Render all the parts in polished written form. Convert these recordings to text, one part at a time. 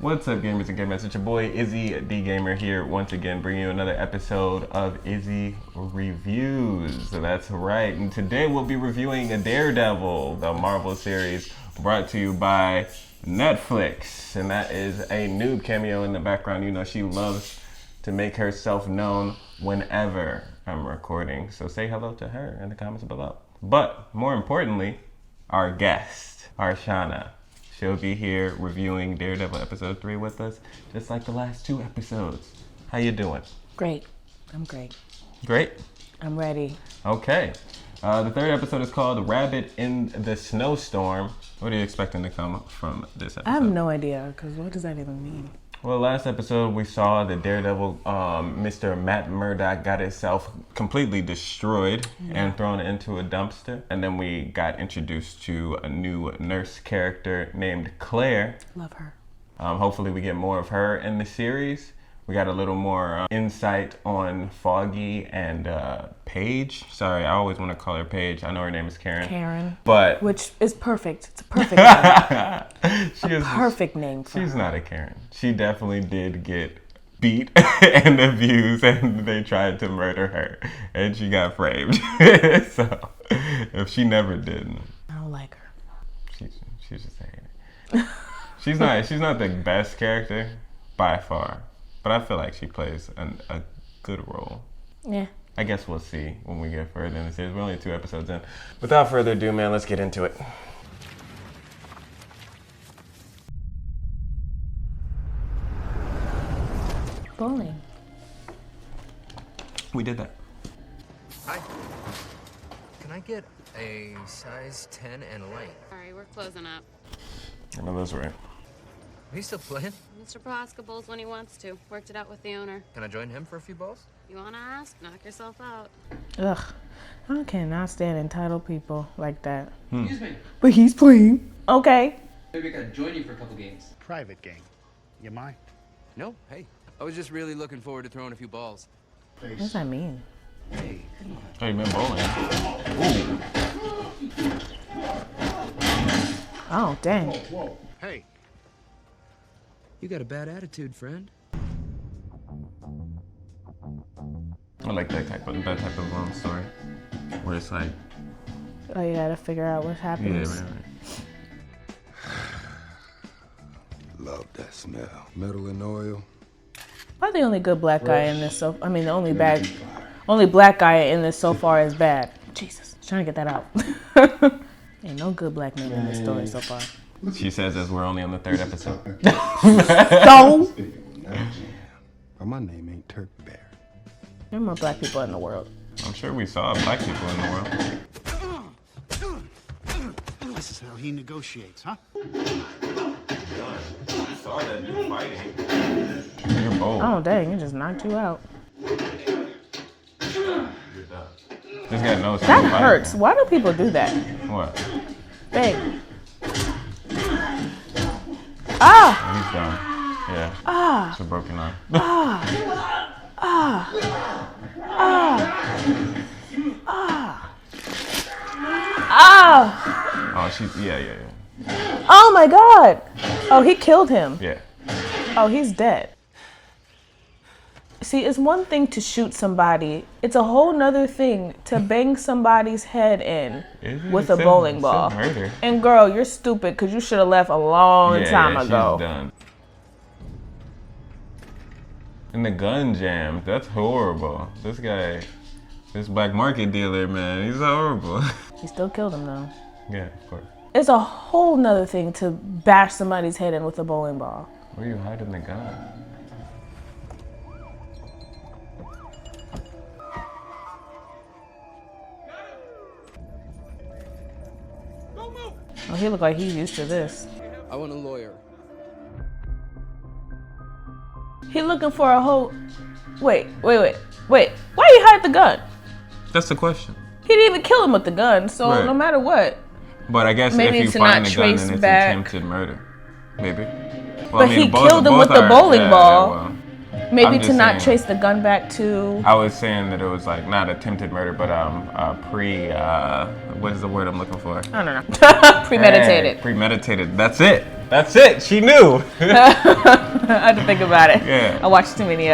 What's up, gamers and gamers? It's your boy IzzyDGamer here once again, bringing you another episode of IzzyReviews. So that's right, and today we'll be reviewing a Daredevil, the Marvel series, brought to you by Netflix. And that is a noob cameo in the background. You know, she loves to make herself known whenever I'm recording. So say hello to her in the comments below. But more importantly, our guest, IAMARSHAWNA. She'll be here reviewing Daredevil episode 3 with us, just like the last 2 episodes. How you doing? Great. I'm great. Great? I'm ready. Okay. The 3rd episode is called Rabbit in the Snowstorm. What are you expecting to come from this episode? I have no idea, because what does that even mean? Well, last episode we saw that Daredevil, Mr. Matt Murdock, got himself completely destroyed and thrown into a dumpster. And then we got introduced to a new nurse character named Claire. Love her. Hopefully we get more of her in the series. We got a little more insight on Foggy and Paige. Sorry, I always want to call her Paige. I know her name is Karen. Karen. But which is perfect. It's a perfect name. Perfect name for She's her. not a Karen. She definitely did get beat and abused, and they tried to murder her, and she got framed. So if she never did, I don't like her. She's just saying it. She's not the best character by far. But I feel like she plays a good role. Yeah. I guess we'll see when we get further in the series. We're only 2 episodes in. Without further ado, man, let's get into it. Bowling. We did that. Hi. Can I get a size 10 and light? Sorry, we're closing up. I know that's right. Are you still playing? Mr. Prohaska bowls when he wants to. Worked it out with the owner. Can I join him for a few balls? You want to ask? Knock yourself out. Ugh. I cannot stand entitled people like that. Excuse me. But he's playing. Okay. Maybe I could join you for a couple games. Private game. You mind? No, hey. I was just really looking forward to throwing a few balls. What does that mean? Hey, come on. Oh, you meant bowling. Ooh. Oh, dang. Whoa. Hey. You got a bad attitude, friend. I like that type of story. Where it's like, Oh, you gotta figure out what happens. yeah, right. Love that smell. Metal and oil. Am I the only good black guy in this? The only black guy in this so far is bad. Jesus, trying to get that out. Ain't no good black men in this story so far. She says as we're only on the 3rd episode. So But my name ain't Turk Bear. there are more black people in the world. I'm sure we saw black people in the world. This is how he negotiates, huh? You saw that dude fighting. You're bold. Oh, dang, it just knocked you out. This guy knows That hurts. Why do people do that? What? Dang. Ah! He's done. Yeah. Ah! It's a broken arm. Ah! Ah! Ah! Ah! Oh, she's, yeah. Oh my God! Oh, he killed him. Yeah. Oh, he's dead. See, it's one thing to shoot somebody. It's a whole nother thing to bang somebody's head in with a bowling ball. Murder. And girl, you're stupid because you should have left a long time ago. She's done. And the gun jam, that's horrible. This guy, this black market dealer, man, he's horrible. He still killed him though. Yeah, of course. It's a whole nother thing to bash somebody's head in with a bowling ball. Where are you hiding the gun? Oh, he looked like he's used to this. I want a lawyer. He looking for a whole... Wait. Why you hide the gun? That's the question. He didn't even kill him with the gun, so Right. no matter what. But I guess Maybe if you to find not the gun, trace then it's back- attempted murder. Maybe. Well, But he killed him with the bowling ball. Maybe I'm to just not saying. trace the gun back to... I was saying that it was like not attempted murder, but what is the word I'm looking for? I don't know. Premeditated. Hey, premeditated. That's it. That's it. She knew. I had to think about it. Yeah. I watched too many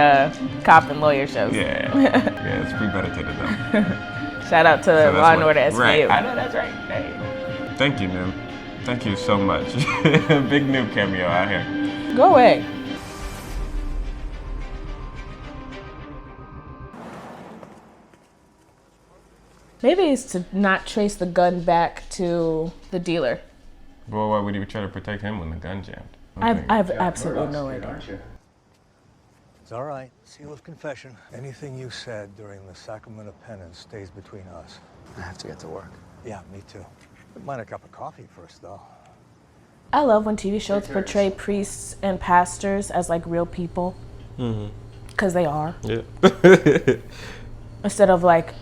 cop and lawyer shows. Yeah. Yeah, it's premeditated though. Shout out to Law and Order SVU. Right. I know that's right. Hey. Thank you, man. Thank you so much. Big noob cameo out here. Go away. Maybe it's to not trace the gun back to the dealer. Well, why would he try to protect him when the gun jammed? I've absolutely no idea. It's all right. Seal of confession. Anything you said during the sacrament of penance stays between us. I have to get to work. Yeah, me too. Wouldn't mind a cup of coffee first, though. I love when TV shows portray priests and pastors as like real people. Because they are. Yeah. Instead of like,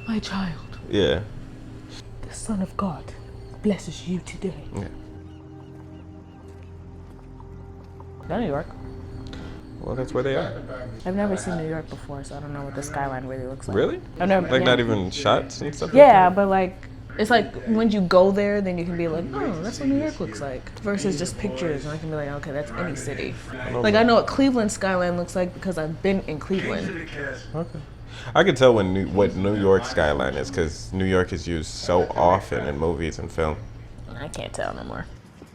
my child, Yeah. the Son of God, blesses you today. Yeah. Go to New York. Well, that's where they are. I've never seen New York before, so I don't know what the skyline really looks like. Really? I've never. Like yeah. not even shots and stuff? Yeah, but like, it's like when you go there, then you can be like, oh, that's what New York looks like. Versus just pictures, and I can be like, okay, that's any city. Like I know what Cleveland skyline looks like because I've been in Cleveland. Okay. I can tell what New York skyline is because New York is used so often in movies and film. I can't tell no more.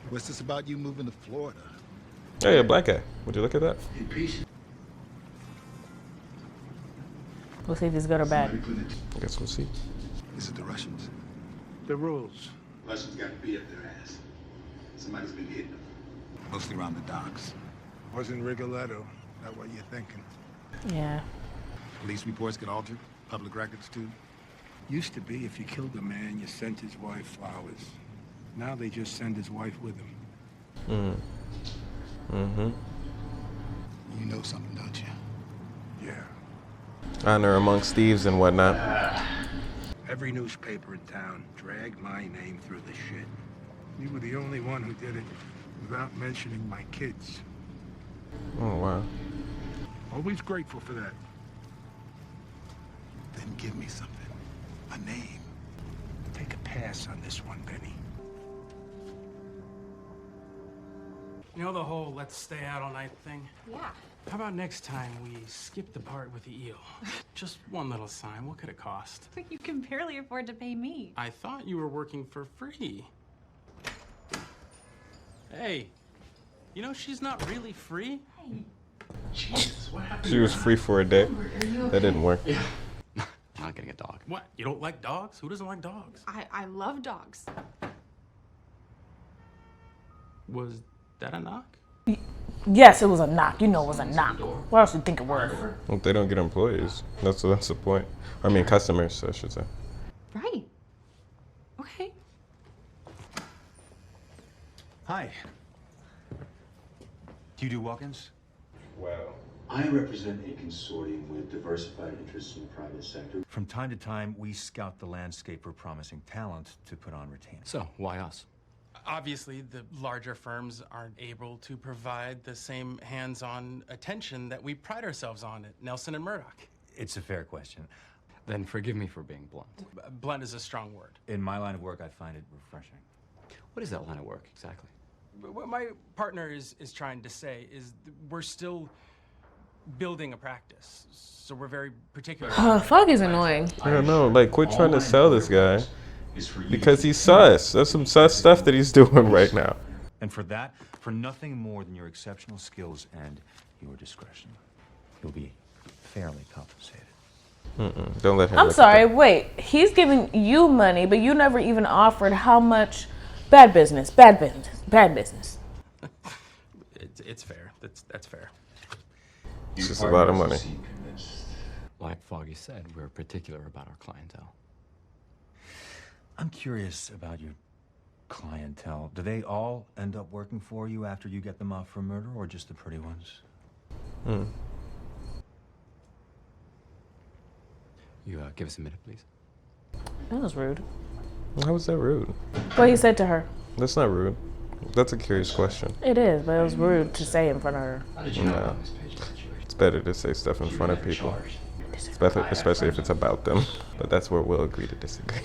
What's this about you moving to Florida? Hey, a black guy. Would you look at that? We'll see if he's good or bad. I guess we'll see. Is it the Russians? The rules. Russians got beat up their ass. Somebody's been hitting them. Mostly around the docks. Wasn't Rigoletto. That what you're thinking? Yeah. Police reports get altered. Public records too. Used to be if you killed a man, you sent his wife flowers. Now they just send his wife with him. You know something, don't you? Yeah. Honor amongst thieves and whatnot. Every newspaper in town dragged my name through the shit. You were the only one who did it without mentioning my kids. Oh, wow. Always grateful for that. Then give me something. A name. Take a pass on this one, Benny. You know the whole let's stay out all night thing? Yeah. How about next time we skip the part with the eel? Just one little sign. What could it cost? But you can barely afford to pay me. I thought you were working for free. Hey, you know she's not really free? Hey. Jesus, what happened? She was free for a day. That didn't work. I'm not getting a dog. What? You don't like dogs? Who doesn't like dogs? I love dogs. Was that a knock? Yes, it was a knock. You know it was a knock. What else do you think it was? Well, they don't get employees. That's the point. I mean, customers, I should say. Right. Okay. Hi. Do you do walk-ins? Well. I represent a consortium with diversified interests in the private sector. From time to time, we scout the landscape for promising talent to put on retainer. So, why us? Obviously, the larger firms aren't able to provide the same hands-on attention that we pride ourselves on at Nelson and Murdoch. It's a fair question. Then forgive me for being blunt. Blunt is a strong word. In my line of work, I find it refreshing. What is that line of work, exactly? What my partner is trying to say is we're still building a practice, so we're very particular. Fuck is annoying. I don't know. Like, quit trying to sell this guy. Because he's sus. That's some sus stuff that he's doing right now. And for that, for nothing more than your exceptional skills and your discretion, you'll be fairly compensated. Don't let him. I'm sorry, wait. He's giving you money, but you never even offered how much. Bad business, bad business, bad business. It's fair. That's fair. It's just a lot of money. Like Foggy said, we're particular about our clientele. I'm curious about your clientele. Do they all end up working for you after you get them off for murder, or just the pretty ones? You give us a minute, please. That was rude. How was that rude? What he said to her. That's not rude. That's a curious question. It is, but it was rude to say in front of her. No. It's better to say stuff in front of people. Especially if it's about them. But that's where we'll agree to disagree.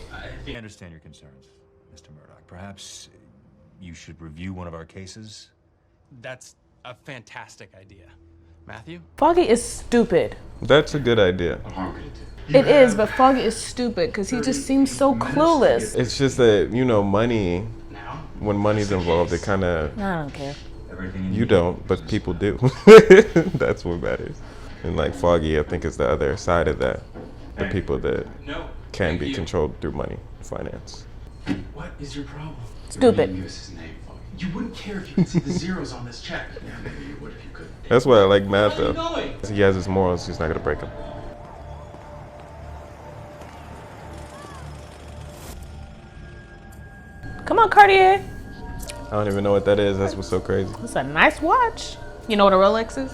I understand your concerns, Mr. Murdoch. Perhaps you should review one of our cases? That's a fantastic idea. Matthew? Foggy is stupid. That's a good idea. It is, but Foggy is stupid because he just seems so clueless. It's just that, you know, money, when money's involved, it kind of... I don't care. You don't, but people do. That's what matters. And like Foggy, I think is the other side of that. The people that can be controlled through money, finance. What is your problem? Stupid. You wouldn't care if you could see the zeros on this check. Yeah, maybe you would if you could. That's why I like Matt though. He has his morals, he's not gonna break them. Come on, Cartier. I don't even know what that is. That's what's so crazy. It's a nice watch. You know what a Rolex is?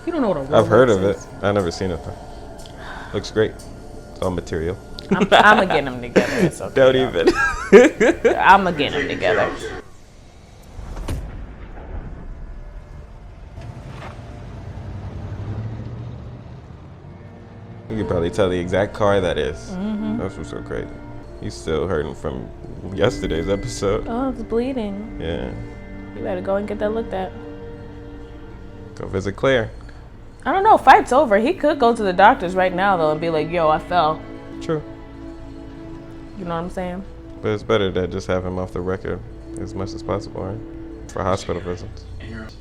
You don't know what a Rolex is? I've heard of it. I've never seen it though. Looks great. It's all material. I'm gonna get them together. It's okay. Don't even. I'm gonna get them together. You could probably tell the exact car that is. That's what's so crazy. He's still hurting from yesterday's episode. Oh, it's bleeding. Yeah. You better go and get that looked at. Go visit Claire. I don't know. Fight's over. He could go to the doctors right now though and be like, "Yo, I fell." True. You know what I'm saying? But it's better to just have him off the record as much as possible, right? For hospital visits.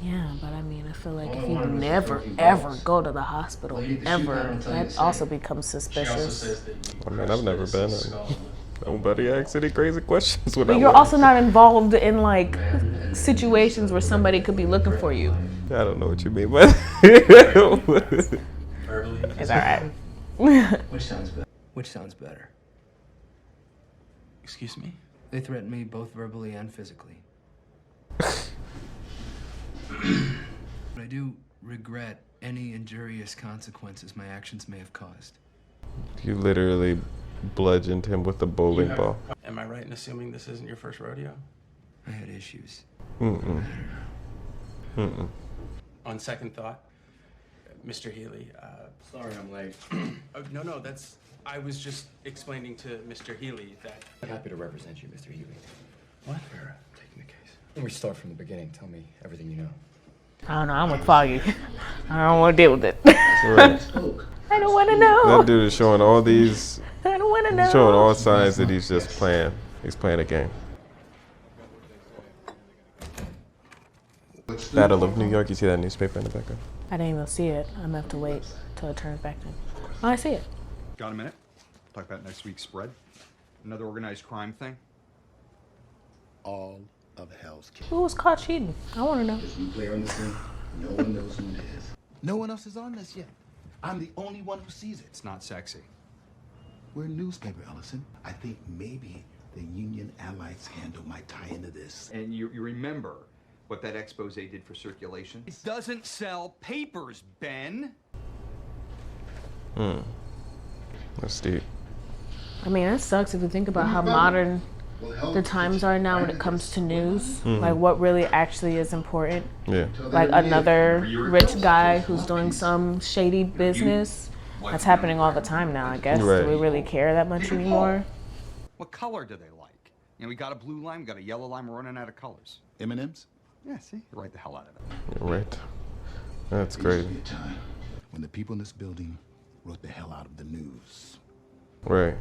Yeah, but I mean, I feel like if you never, ever go to the hospital, ever, that also becomes suspicious. I mean, I've never been. Nobody asks any crazy questions when But you're also not involved in like situations where somebody could be looking for you. I don't know what you mean, but it's all right. Which sounds better? Which sounds better? Excuse me? They threatened me both verbally and physically. But I do regret any injurious consequences my actions may have caused. You literally bludgeoned him with a bowling ball. Am I right in assuming this isn't your first rodeo? I had issues. On second thought, Mr. Healy, Sorry I'm late. no, that's... I was just explaining to Mr. Healy that... I'm happy to represent you, Mr. Healy. What? We're taking the case. When we start from the beginning, tell me everything you know. I don't know. I'm with Foggy. I don't want to deal with it. Right. I don't want to know. That dude is showing all these... I don't want to know. He's showing all signs that he's just playing. He's playing a game. Battle of New York. You see that newspaper in the background? I didn't even see it. I'm gonna have to wait till it turns back in. Oh, I see it. Got a minute? Talk about next week's spread. Another organized crime thing. All of hell's kids. Who was caught cheating? I want to know. There's a new player on the scene. No one knows who it is. No one else is on this yet. I'm the only one who sees it. It's not sexy. We're a newspaper, Ellison. I think maybe the Union Allied scandal might tie into this. And you remember what that expose did for circulation? It doesn't sell papers, Ben. That's deep. I mean, it sucks if you think about how modern the times are now when it comes to news. Like what really actually is important. Yeah. Like another rich guy who's doing some shady business. That's happening all the time now, I guess. Right. Do we really care that much anymore? What color do they like? You know, we got a blue line, we got a yellow line, we're running out of colors. M&M's? Yeah, see? You're right the hell out of it. You're right. That's crazy. Used to be a time when the people in this building wrote the hell out of the news. Right.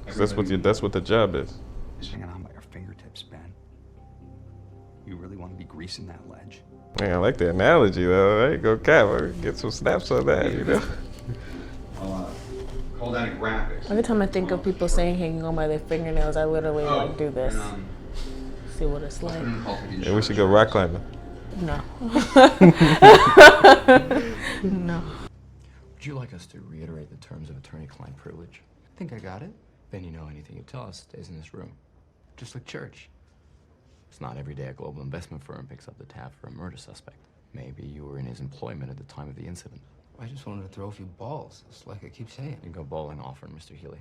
'Cause that's what the job is. It's hanging on by your fingertips, Ben. You really want to be greasing that ledge? Man, I like the analogy though. There you go, Cap. I'll get some snaps on that, you know? I'll call down a graphics. Every time I think of people saying hanging on by their fingernails, I literally like do this. See what it's like. Yeah, we should go rock climbing. No. No. Would you like us to reiterate the terms of attorney-client privilege? I think I got it. Then you know anything you tell us stays in this room. Just like church. It's not every day a global investment firm picks up the tab for a murder suspect. Maybe you were in his employment at the time of the incident. I just wanted to throw a few balls. It's like I keep saying. You go bowling often, Mr. Healy.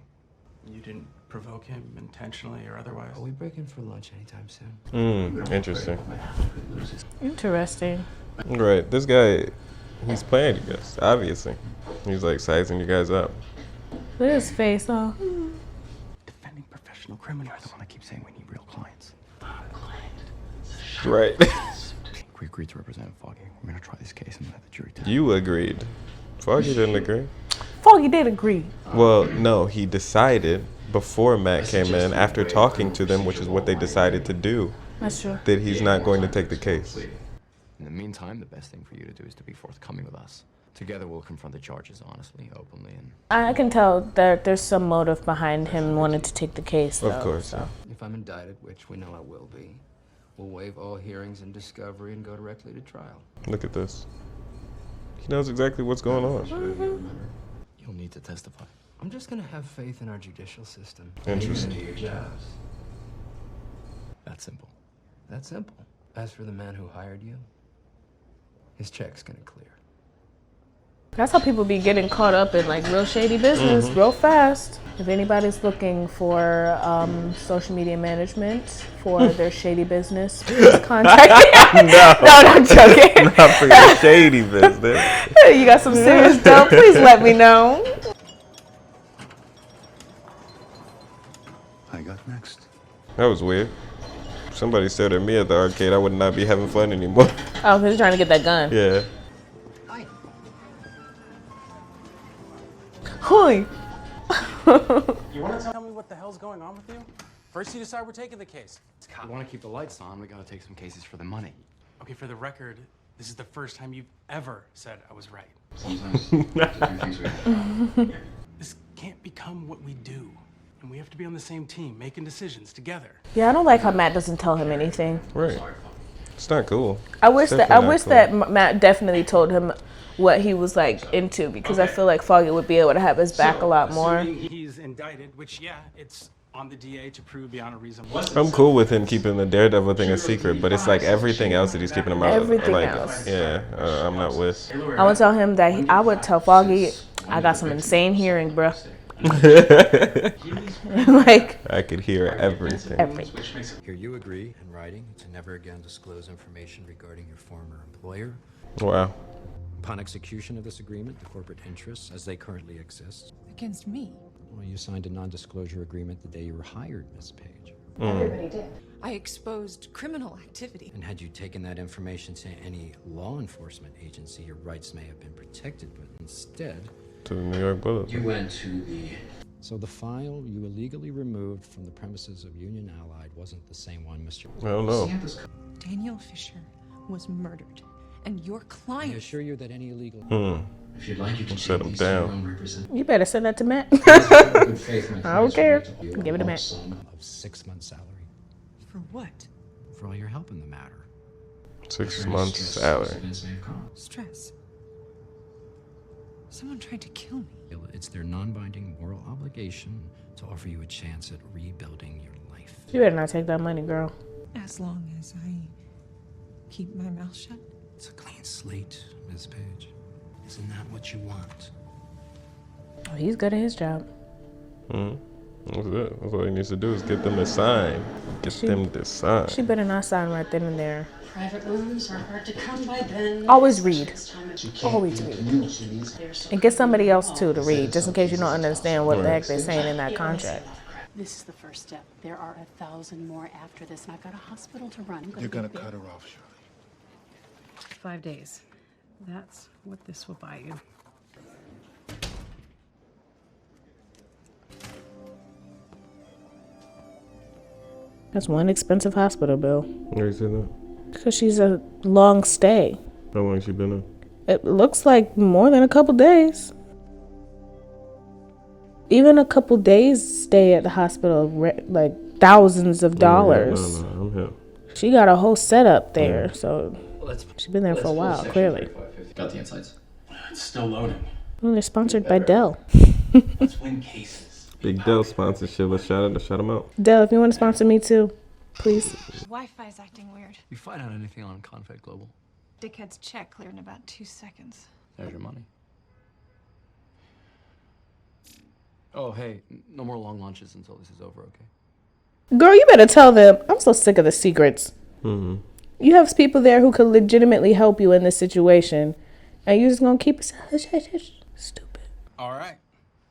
You didn't provoke him intentionally or otherwise? Are we breaking for lunch anytime soon? Interesting. Interesting. Right. This guy, he's playing you guys, obviously. He's like sizing you guys up. Look at his face, though. Defending professional criminals. You're the one that keeps saying we need real clients. Right. We agreed to represent Foggy. We're gonna try this case and let the jury tell. You agreed. Foggy didn't agree. Foggy did agree. Well, no, he decided before Matt came in, after talking to them, which is what they decided to do, That's true. that he's not going to take the case. In the meantime, the best thing for you to do is to be forthcoming with us. Together, we'll confront the charges honestly, openly, and... I can tell that there's some motive behind him wanting to take the case, though. Of course. So. If I'm indicted, which we know I will be, we'll waive all hearings and discovery and go directly to trial. Look at this. He knows exactly what's going on. You'll need to testify. I'm just gonna have faith in our judicial system. Interesting. That's simple. That's simple. As for the man who hired you, his check's gonna clear. That's how people be getting caught up in like real shady business real fast. If anybody's looking for social media management for their shady business, please contact me. No, I'm joking. Not for your shady business. You got some serious dough, please let me know. I got next. That was weird. Somebody stared at me at the arcade, I would not be having fun anymore. Oh, because you're trying to get that gun. Yeah. Hi. You want to tell me what the hell's going on with you? First you decide we're taking the case. We want to keep the lights on. We gotta take some cases for the money. Okay, for the record, this is the first time you've ever said I was right. Sometimes things we This can't become what we do. And we have to be on the same team, making decisions together. Yeah, I don't like how Matt doesn't tell him anything. Right. It's not cool. I wish Definitely not that cool. Matt definitely told him what he was like into, because I feel like Foggy would be able to have his back a lot more. Assuming he's indicted, which, yeah, it's on the DA to prove beyond a reasonable doubt. I'm cool with him keeping the Daredevil thing a secret, but it's like everything else that he's keeping him out. Everything like, else. Yeah, I'm not with. I would tell him that I would tell Foggy, I got some insane hearing, bruh. Like, I could hear everything. Here you agree in writing to never again disclose information regarding your former employer. Wow. Upon execution of this agreement, the corporate interests, as they currently exist. Against me? Well, you signed a non-disclosure agreement the day you were hired, Miss Page. Everybody did. I exposed criminal activity. And had you taken that information to any law enforcement agency, your rights may have been protected, but instead... To the New York Bulletin. You went to the... So the file you illegally removed from the premises of Union Allied wasn't the same one, Mr. I don't know. Daniel Fisher was murdered, and your client... I assure you that any illegal... If you'd like, you can Shut him down. You better send that to Matt. I don't care. Give it to Matt. ...of 6 months' salary. For what? For all your help in the matter. 6 months salary. Stress. Someone tried to kill me. It's their non-binding moral obligation to offer you a chance at rebuilding your life. You better not take that money, girl. As long as I keep my mouth shut. It's a clean slate, Ms. Page. Isn't that what you want? Oh, he's good at his job. That's it. That's all he needs to do is get them to sign. Get them to sign. She better not sign right then and there. Private rooms are hard to come by then. Always read. Always read. And get somebody else too to read, just in case you don't understand what the heck they're saying in that contract. This is the first step. There are 1,000 more after this, and I've got a hospital to run. You're gonna cut her off, Shirley. 5 days. That's what this will buy you. That's one expensive hospital bill. Where you say that? Because she's a long stay. How long has she been in? It looks like more than a couple days. Even a couple days stay at the hospital, like thousands of dollars. No, I'm here. She got a whole setup there, so she's been there for a while, clearly. Got the insights. It's still loading. Well, they're sponsored by Dell. Let's win cases. Big Dell sponsorship. Let's shout them out. Dell, if you want to sponsor me too, please. Wi-Fi's acting weird. You find out anything on Confed Global? Dickhead's check cleared in about 2 seconds. There's your money. Oh, hey, no more long lunches until this is over, okay? Girl, you better tell them. I'm so sick of the secrets. You have people there who could legitimately help you in this situation, and you're just gonna keep it hush, hush, hush. Stupid. All right.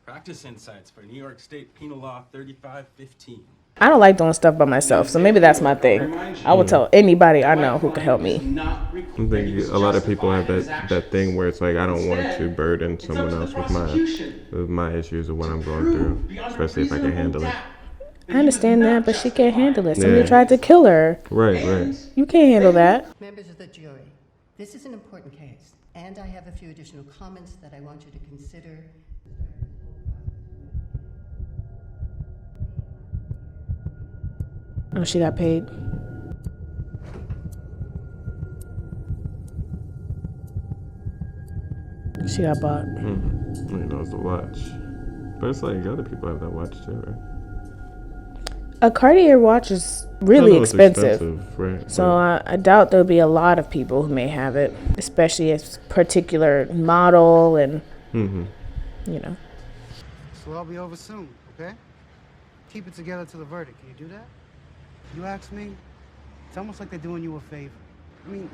Practice insights for New York State Penal Law 3515. I don't like doing stuff by myself, so maybe that's my thing. I will tell anybody I know who can help me. I think a lot of people have that thing where it's like, I don't want to burden someone else with my issues or what I'm going through, especially if I can handle it. I understand that, but she can't handle it. Somebody tried to kill her. Right. You can't handle that. Members of the jury, this is an important case, and I have a few additional comments that I want you to consider. Oh, she got paid. She got bought. Mm-hmm. You know, it's the watch. But it's like other people have that watch too, right? A Cartier watch is really expensive. Right? So I doubt there'll be a lot of people who may have it, especially a particular model and, you know. So I'll be over soon, okay? Keep it together to the verdict. Can you do that? You ask me, it's almost like they're doing you a favor. I mean,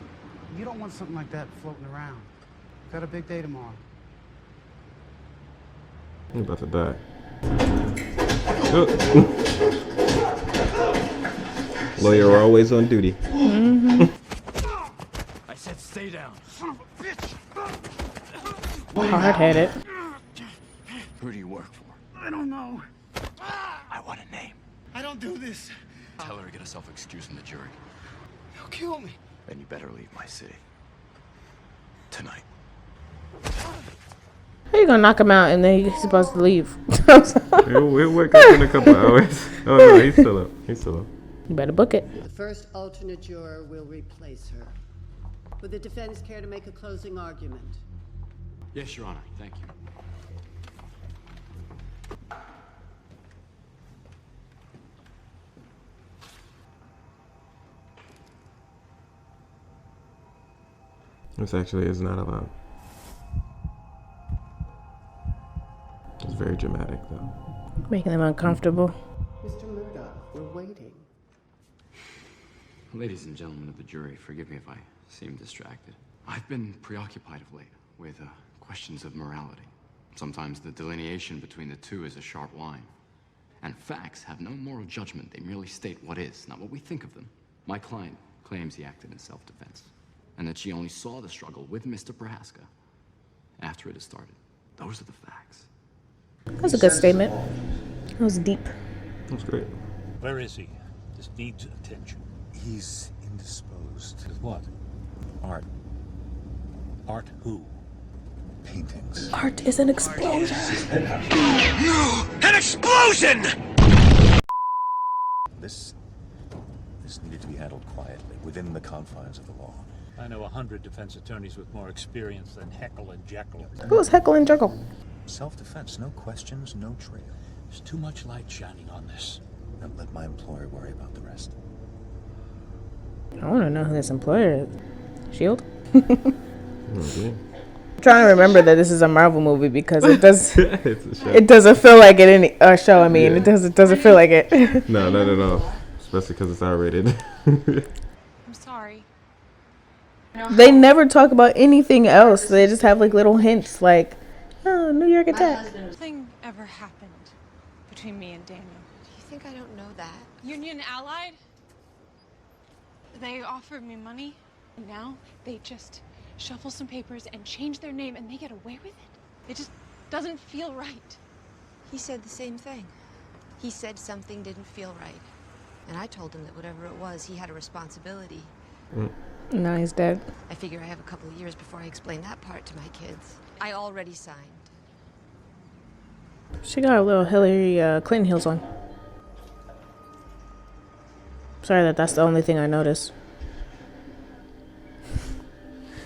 you don't want something like that floating around. Got a big day tomorrow. I'm about to die. Lawyer always on duty. I said stay down. Son of a bitch! Hard-headed. Who do you work for? I don't know. I want a name. I don't do this. Tell her to get herself excused from the jury. He'll kill me. Then you better leave my city. Tonight. How you gonna knock him out and then he's supposed to leave? He'll wake up in a couple hours. Oh no, he's still up. You better book it. The first alternate juror will replace her. Would the defense care to make a closing argument? Yes, Your Honor. Thank you. This actually is not allowed. It's very dramatic, though. Making them uncomfortable. Mr. Murdoch, we're waiting. Ladies and gentlemen of the jury, forgive me if I seem distracted. I've been preoccupied of late with questions of morality. Sometimes the delineation between the two is a sharp line. And facts have no moral judgment. They merely state what is, not what we think of them. My client claims he acted in self-defense, and that she only saw the struggle with Mr. Prohaska after it had started. Those are the facts. That's a good statement. That was deep. That's great. Where is he? This needs attention. He's indisposed. With what? Art. Art who? Paintings. Art is an explosion. An explosion! This needed to be handled quietly, within the confines of the law. I know 100 defense attorneys with more experience than Heckle and Jekyll. Who is Heckle and Jekyll? Self-defense, no questions, no trail. There's too much light shining on this. Now let my employer worry about the rest. I want to know who this employer is. Shield? Okay. I'm trying to remember that this is a Marvel movie because it does. It's a show. It doesn't feel like it any show. I mean, yeah. It doesn't feel like it. No, not at all. Especially because it's R-rated. I'm sorry. They never talk about anything else. They just have like little hints, like, "Oh, New York attack." Nothing ever happened between me and Daniel. Do you think I don't know that? Union Allied? They offered me money, and now they just shuffle some papers and change their name, and they get away with it. It just doesn't feel right. He said the same thing. He said something didn't feel right. And I told him that whatever it was, he had a responsibility. Now he's dead. I figure I have a couple of years before I explain that part to my kids. I already signed. She got a little Hillary Clinton heels on. Sorry that's the only thing I noticed.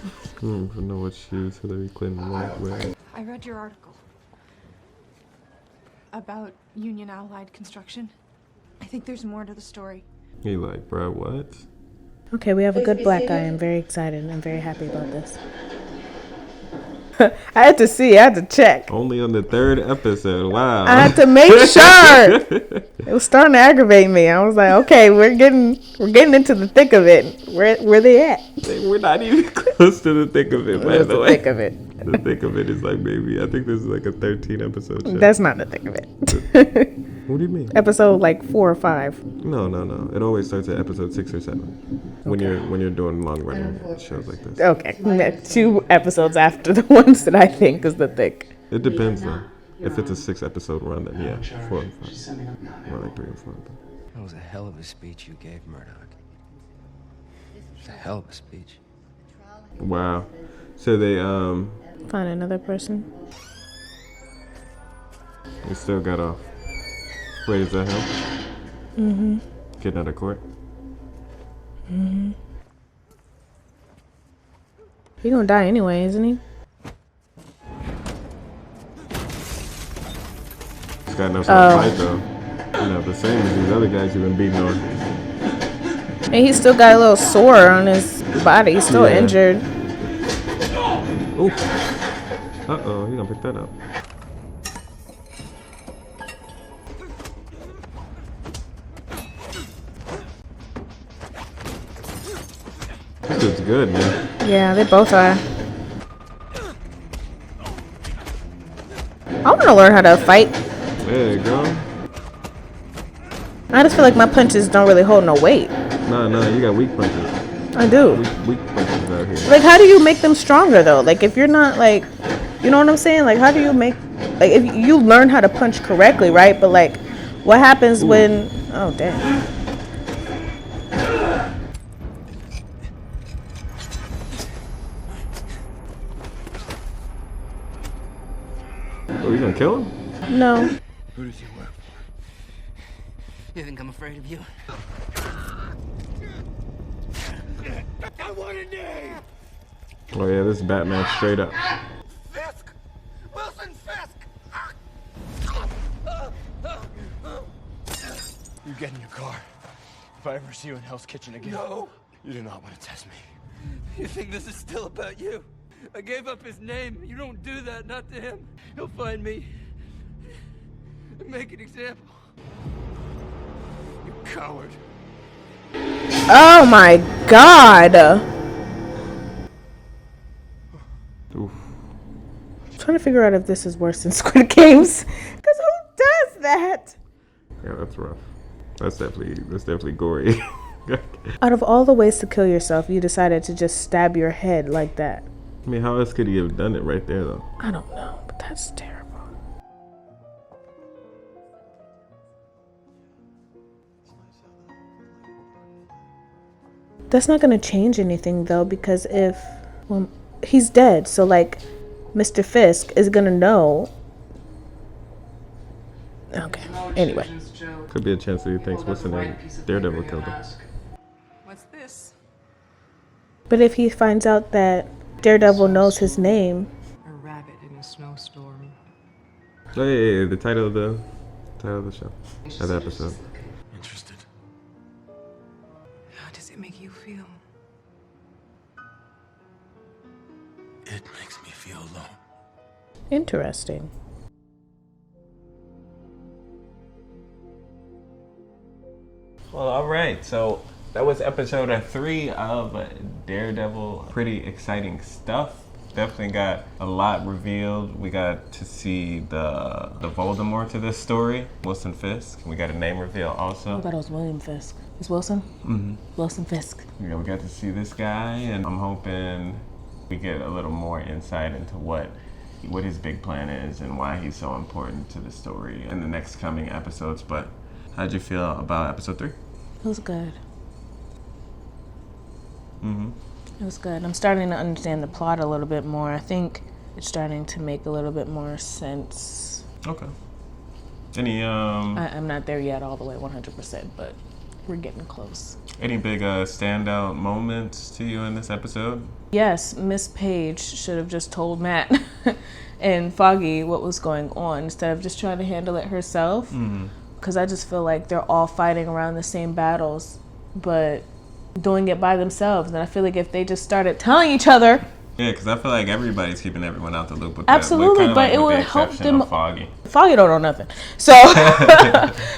I don't even know what shoes Hillary Clinton was wearing. I read your article about Union Allied construction. I think there's more to the story. He like, bro, what? Okay, we have a good black guy. I'm very excited. I'm very happy about this. I had to see. I had to check. Only on the 3rd episode. Wow. I had to make sure. It was starting to aggravate me. I was like, okay, we're getting into the thick of it. Where they at? We're not even close to the thick of it, by the way. The thick of it. The thick of it is like maybe, I think this is like a 13 episode show. That's not the thick of it. What do you mean? Episode like 4 or 5. No. It always starts at episode 6 or 7 when you're doing long running shows like this. Okay, 2 episodes after the ones that I think is the thick. It depends though. If it's a 6 episode run, then yeah, 4 and 5. More like 3 and 4. That was a hell of a speech you gave, Murdoch. It's a hell of a speech. Wow. So they Find another person. They still got off. Wait, is that him? Mm-hmm. Getting out of court? Mm-hmm. He gonna die anyway, isn't he? He's got enough to fight though. You know, the same as these other guys you've been beating on. And he's still got a little sore on his body. He's still injured. Ooh. Uh-oh, he's gonna pick that up. This dude's good, man. Yeah, they both are. I want to learn how to fight. There you go. I just feel like my punches don't really hold no weight. No, you got weak punches. I do. Weak punches out here. Like, how do you make them stronger, though? Like, if you're not, like, you know what I'm saying? Like, how do you make, like, if you learn how to punch correctly, right? But, like, what happens when, oh, damn. Oh, you gonna kill him? No. Who does he work for? You think I'm afraid of you? I want a name! Oh yeah, this is Batman straight up. Fisk! Wilson Fisk! You get in your car. If I ever see you in Hell's Kitchen again. No! You do not want to test me. You think this is still about you? I gave up his name. You don't do that, not to him. He'll find me. Make an example. You coward. Oh my god. Oof. I'm trying to figure out if this is worse than Squid Games. Because who does that? Yeah, that's rough. That's definitely gory. Out of all the ways to kill yourself, you decided to just stab your head like that. I mean, how else could he have done it right there, though? I don't know, but that's terrible. That's not going to change anything, though, because well, he's dead. So, like, Mr. Fisk is going to know. Okay, anyway. Could be a chance that he thinks, what's the name? Daredevil killed him. What's this? But if he finds out that Daredevil knows his name. A rabbit in a snowstorm. Oh yeah, the title of the show, of the episode. Interested. How does it make you feel? It makes me feel alone. Interesting. Well, all right. So that was episode 3 of Daredevil. Pretty exciting stuff. Definitely got a lot revealed. We got to see the Voldemort to this story, Wilson Fisk. We got a name reveal also. I thought it was William Fisk. Is Wilson? Mm-hmm. Wilson Fisk. Yeah, we got to see this guy, and I'm hoping we get a little more insight into what his big plan is and why he's so important to the story in the next coming episodes. But how'd you feel about episode 3? It was good. Mm-hmm. It was good. I'm starting to understand the plot a little bit more. I think it's starting to make a little bit more sense. Okay. Any I'm not there yet all the way 100%, but we're getting close. Any big standout moments to you in this episode? Yes, Miss Page should have just told Matt and Foggy what was going on instead of just trying to handle it herself. Mm-hmm. Because I just feel like they're all fighting around the same battles, but doing it by themselves. And I feel like if they just started telling each other Yeah, because I feel like everybody's keeping everyone out the loop with Absolutely, that. but it with would the help exception them. of Foggy. Foggy don't know nothing. So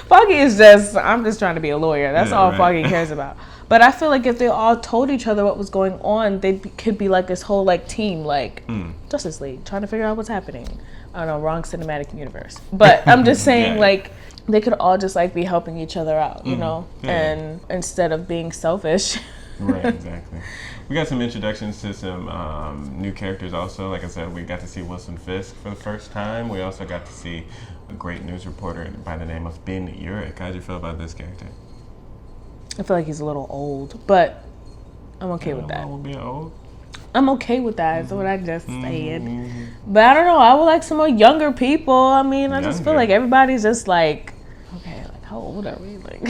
Foggy is just, I'm just trying to be a lawyer. That's all Foggy cares about. But I feel like if they all told each other what was going on, they could be like this whole like team, like Justice League, trying to figure out what's happening. I don't know, wrong cinematic universe. But I'm just saying, like, they could all just like be helping each other out, you know, and instead of being selfish. Right, exactly. We got some introductions to some new characters also. Like I said, we got to see Wilson Fisk for the first time. We also got to see a great news reporter by the name of Ben Urich. How'd you feel about this character? I feel like he's a little old, but I'm okay with that. Being old? I'm okay with that. That's what I just said. But I don't know. I would like some more younger people. I mean, I just feel like everybody's just like, okay, like how old are we? Like,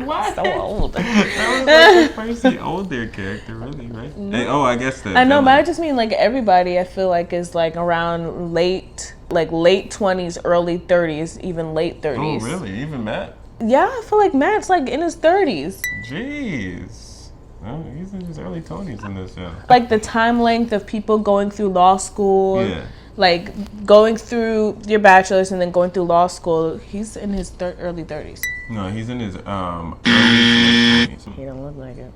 what? So old. That was like the first older character, really, right? Hey, I guess I know, but I just mean like everybody. I feel like is like around late 20s, early 30s, even late 30s. Oh, really? Even Matt? Yeah, I feel like Matt's like in his 30s. Jeez. Oh, he's in his early 20s in this show. Like the time length of people going through law school. Yeah. Like going through your bachelor's and then going through law school. He's in his early 30s. No, he's in his early 20s. He don't look like it.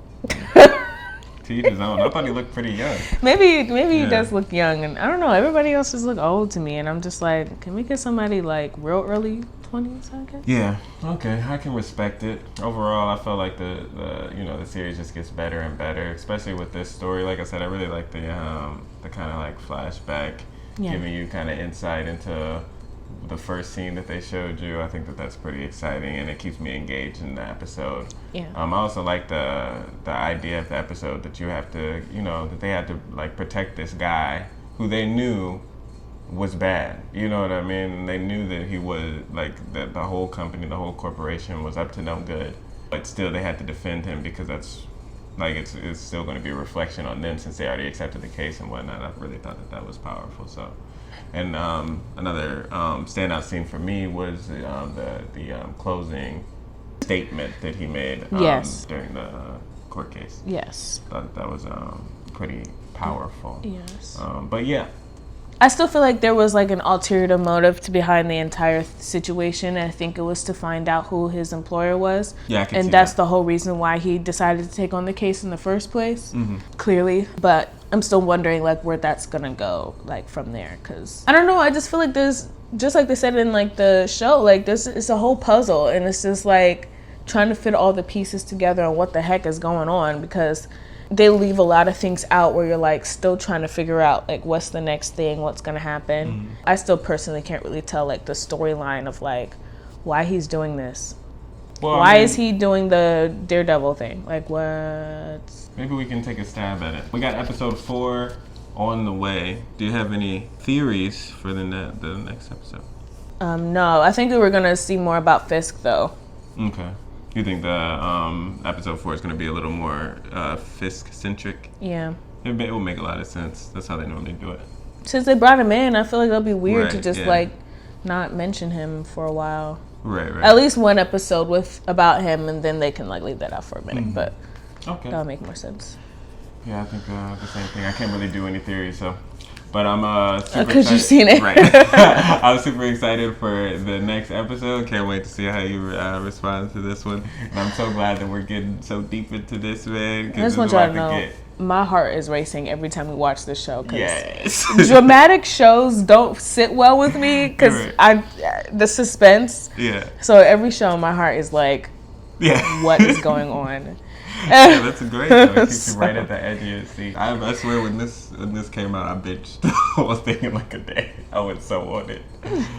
To each his own. I thought he looked pretty young. Maybe he does look young, and I don't know. Everybody else just look old to me, and I'm just like, can we get somebody like real early 20s? I guess. Yeah. Okay. I can respect it. Overall, I felt like the the series just gets better and better, especially with this story. Like I said, I really like the kind of like flashback, giving you kind of insight into the first scene that they showed you. I think that's pretty exciting, and it keeps me engaged in the episode. Yeah. I also like the idea of the episode that you have to, that they had to like protect this guy who they knew was bad. You know what I mean? And they knew that he was like that the whole company, the whole corporation was up to no good, but still they had to defend him because that's like it's still going to be a reflection on them since they already accepted the case and whatnot. I really thought that was powerful. So. And another standout scene for me was the closing statement that he made during the court case. Yes. Thought that was pretty powerful. Yes. But yeah. I still feel like there was like an ulterior motive behind the entire situation. I think it was to find out who his employer was. Yeah, I can see and that's that. the whole reason why he decided to take on the case in the first place. Mm-hmm. Clearly. But I'm still wondering like where that's gonna go like from there, because I don't know, I just feel like there's, just like they said in like the show, like this is a whole puzzle, and it's just like trying to fit all the pieces together and what the heck is going on, because they leave a lot of things out where you're like still trying to figure out like what's the next thing, what's gonna happen. Mm-hmm. I still personally can't really tell like the storyline of like why he's doing this. Well, why is he doing the Daredevil thing? Like what? Maybe we can take a stab at it. We got episode 4 on the way. Do you have any theories for the next episode? No, I think we were gonna see more about Fisk though. Okay. You think the episode 4 is gonna be a little more Fisk-centric? Yeah. It will make a lot of sense. That's how they normally do it. Since they brought him in, I feel like it'll be weird to Right, just yeah. like not mention him for a while. Right. At least one episode about him, and then they can like leave that out for a minute. Mhm. But Okay. that'll make more sense. Yeah, I think the same thing. I can't really do any theories, so. But I'm super because you've excited. seen it. Right. I'm super excited for the next episode. Can't wait to see how you respond to this one. And I'm so glad that we're getting so deep into this, man. I just want y'all to know, my heart is racing every time we watch this show. Yes. Dramatic shows don't sit well with me because the suspense. Yeah. So every show, my heart is like, what is going on? Yeah, that's great. Though. It keeps you right at the edge of your seat. I swear, when this came out, I binged the whole thing in like a day. I was so on it.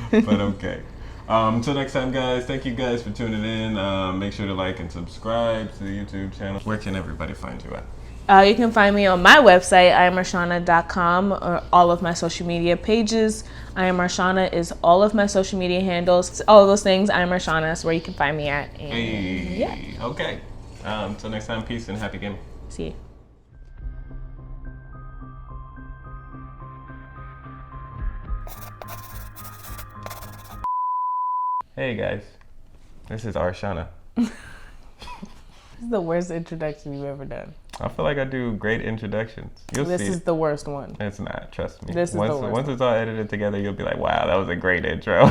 But okay. Until next time, guys. Thank you guys for tuning in. Make sure to like and subscribe to the YouTube channel. Where can everybody find you at? You can find me on my website, IAMARSHAWNA.com, or all of my social media pages. IAMARSHAWNA is all of my social media handles. All of those things, IAMARSHAWNA is where you can find me at. And Hey. Okay. Until next time, peace and happy gaming. See you. Hey guys, this is Arshana. This is the worst introduction you've ever done. I feel like I do great introductions. You'll This see. is the worst one. It's not, trust me. This is the worst Once it's all edited together, you'll be like, wow, that was a great intro.